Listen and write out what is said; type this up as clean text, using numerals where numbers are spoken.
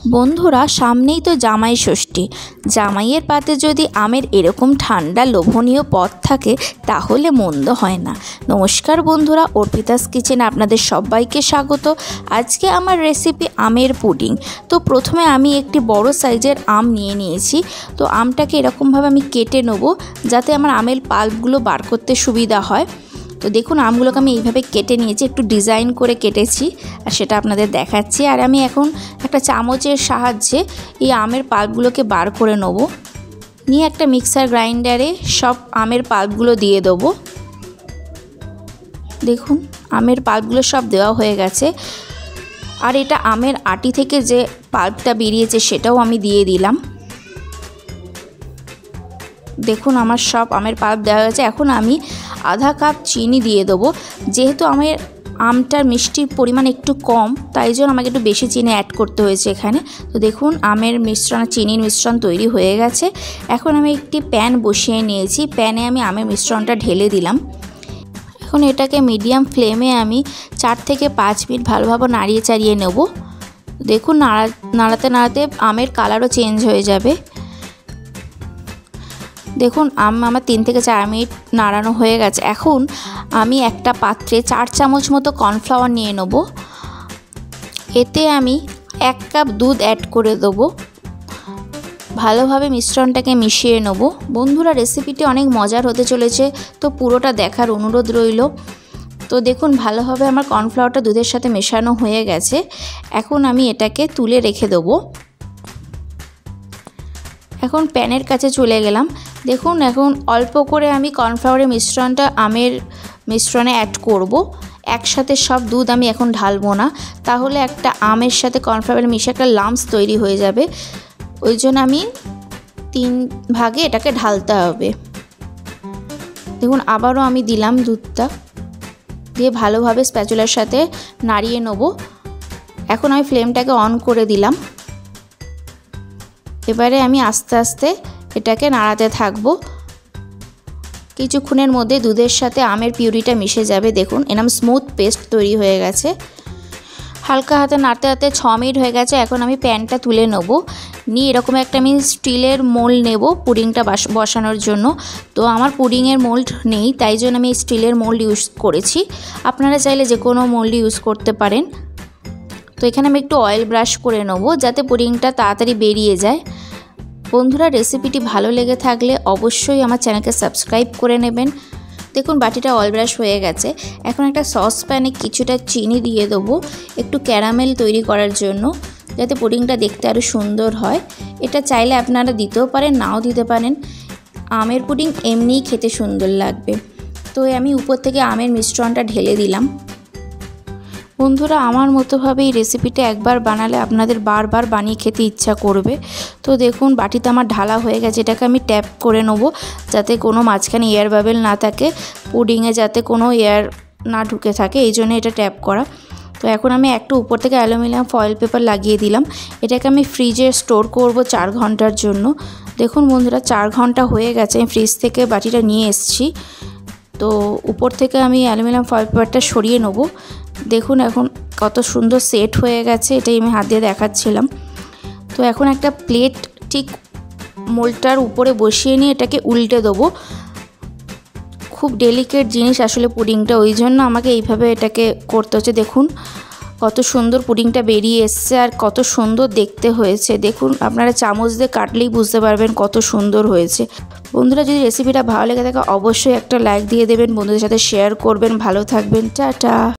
বন্ধুরা, সামনেই তো জামাই ষষ্ঠী। জামাইয়ের পাতে যদি আমের এরকম ঠান্ডা লোভনীয় পদ থাকে তাহলে মন্দ হয় না। নমস্কার বন্ধুরা, অর্পিতাস কিচেনে আপনাদের সবাইকে স্বাগত। আজকে আমার রেসিপি আমের পুডিং। তো প্রথমে আমি একটি বড় সাইজের আম নিয়ে নিয়েছি। তো আমটাকে এরকমভাবে আমি কেটে নেব যাতে আমার আমের পাল্পগুলো বার করতে সুবিধা হয়। তো দেখুন, আমগুলোকে আমি এইভাবে কেটে নিয়েছি, একটু ডিজাইন করে কেটেছি আর সেটা আপনাদের দেখাচ্ছি। আর আমি এখন একটা চামচের সাহায্যে এই আমের পাল্পগুলোকে বার করে নেব। নিয়ে একটা মিক্সার গ্রাইন্ডারে সব আমের পাল্পগুলো দিয়ে দেবো। দেখুন, আমের পাল্পগুলো সব দেওয়া হয়ে গেছে। আর এটা আমের আটি থেকে যে পাল্পটা বেরিয়েছে সেটাও আমি দিয়ে দিলাম। দেখুন, আমার সব আমের পাল্প দেওয়া হয়েছে। এখন আমি আধা কাপ চিনি দিয়ে দেবো। যেহেতু আমার আমটার মিষ্টির পরিমাণ একটু কম, তাই জন্য আমাকে একটু বেশি চিনি অ্যাড করতে হয়েছে এখানে। তো দেখুন, আমের মিশ্রণ, চিনির মিশ্রণ তৈরি হয়ে গেছে। এখন আমি একটি প্যান বসিয়ে নিয়েছি। প্যানে আমি আমের মিশ্রণটা ঢেলে দিলাম। এখন এটাকে মিডিয়াম ফ্লেমে আমি 4 থেকে 5 মিনিট ভালোভাবে নাড়িয়ে চাড়িয়ে নেব। দেখুন, নাড়াতে নাড়াতে আমের কালারও চেঞ্জ হয়ে যাবে। দেখুন, আমার 3 থেকে 4 মিনিট নাড়ানো হয়ে গেছে। এখন আমি একটা পাত্রে 4 চামচ মতো কর্নফ্লাওয়ার নিয়ে নেব। এতে আমি 1 কাপ দুধ অ্যাড করে দেবো। ভালোভাবে মিশ্রণটাকে মিশিয়ে নেব। বন্ধুরা, রেসিপিটি অনেক মজার হতে চলেছে, তো পুরোটা দেখার অনুরোধ রইল। তো দেখুন, ভালোভাবে আমার কর্নফ্লাওয়ারটা দুধের সাথে মেশানো হয়ে গেছে। এখন আমি এটাকে তুলে রেখে দেবো। এখন প্যানের কাছে চলে গেলাম। দেখুন, এখন অল্প করে আমি কর্নফ্লাওয়ারের মিশ্রণটা আমের মিশ্রণে অ্যাড করব। একসাথে সব দুধ আমি এখন ঢালবো না, তাহলে একটা আমের সাথে কর্নফ্লাওয়ারের মিশে একটা লাম্পস তৈরি হয়ে যাবে। ওই জন্য আমি 3 ভাগে এটাকে ঢালতে হবে। দেখুন, আবারও আমি দিলাম দুধটা, দিয়ে ভালোভাবে স্প্যাচুলার সাথে নাড়িয়ে নেব। এখন আমি ফ্লেমটাকে অন করে দিলাম। এবারে আমি আস্তে আস্তে এটাকে নাড়াতে থাকবো। কিছুক্ষণের মধ্যে দুধের সাথে আমের পিউরিটা মিশে যাবে। দেখুন, এরকম স্মুথ পেস্ট তৈরি হয়ে গেছে। হালকা হাতে নাড়তে নাড়তে 6 মিনিট হয়ে গেছে। এখন আমি প্যানটা তুলে নেব। নিয়ে এরকম একটা আমি স্টিলের মোল্ড নেব পুডিংটা বসানোর জন্য। তো আমার পুডিংয়ের মোল্ড নেই, তাই জন্য আমি স্টিলের মোল্ড ইউজ করেছি। আপনারা চাইলে যে কোনো মোল্ড ইউজ করতে পারেন। তো এখানে আমি একটু অয়েল ব্রাশ করে নেব যাতে পুডিংটা তাড়াতাড়ি বেরিয়ে যায়। বন্ধুরা, রেসিপিটি ভালো লেগে থাকলে অবশ্যই আমার চ্যানেলকে সাবস্ক্রাইব করে নেবেন। দেখুন, বাটিটা অয়েল ব্রাশ হয়ে গেছে। এখন একটা সসপ্যানে কিছুটা চিনি দিয়ে দেবো, একটু ক্যারামেল তৈরি করার জন্য, যাতে পুডিংটা দেখতে আরও সুন্দর হয়। এটা চাইলে আপনারা দিতেও পারেন, নাও দিতে পারেন। আমের পুডিং এমনিই খেতে সুন্দর লাগবে। তো আমি উপর থেকে আমের মিশ্রণটা ঢেলে দিলাম। বন্ধুরা, আমার মতোভাবে এই রেসিপিটা একবার বানালে আপনাদের বারবার বানিয়ে খেতে ইচ্ছা করবে। তো দেখুন, বাটিতে আমার ঢালা হয়ে গেছে। এটাকে আমি ট্যাপ করে নেব যাতে কোনো মাঝখানে এয়ার বাবেল না থাকে, পুডিংয়ে যাতে কোনো এয়ার না ঢুকে থাকে, এই জন্য এটা ট্যাপ করা। তো এখন আমি একটু উপর থেকে অ্যালুমিনিয়াম ফয়েল পেপার লাগিয়ে দিলাম। এটাকে আমি ফ্রিজে স্টোর করব 4 ঘন্টার জন্য। দেখুন বন্ধুরা, 4 ঘন্টা হয়ে গেছে। আমি ফ্রিজ থেকে বাটিটা নিয়ে এসেছি। তো উপর থেকে আমি অ্যালুমিনিয়াম ফয়েল পেপারটা সরিয়ে নেব। দেখুন, এখন কত সুন্দর সেট হয়ে গেছে। এটাই আমি হাত দিয়ে দেখাচ্ছিলাম। তো এখন একটা প্লেট ঠিক মোল্ডটার উপরে বসিয়ে নিয়ে এটাকে উল্টে দেবো। খুব ডেলিকেট জিনিস আসলে পুডিংটা, ওই জন্য আমাকে এইভাবে এটাকে করতে হচ্ছে। দেখুন কত সুন্দর পুডিংটা বেরিয়ে এসছে আর কত সুন্দর দেখতে হয়েছে। দেখুন, আপনারা চামচ দিয়ে কাটলেই বুঝতে পারবেন কত সুন্দর হয়েছে। বন্ধুরা, যদি রেসিপিটা ভালো লেগে থাকে অবশ্যই একটা লাইক দিয়ে দেবেন, বন্ধুদের সাথে শেয়ার করবেন। ভালো থাকবেন, টাটা।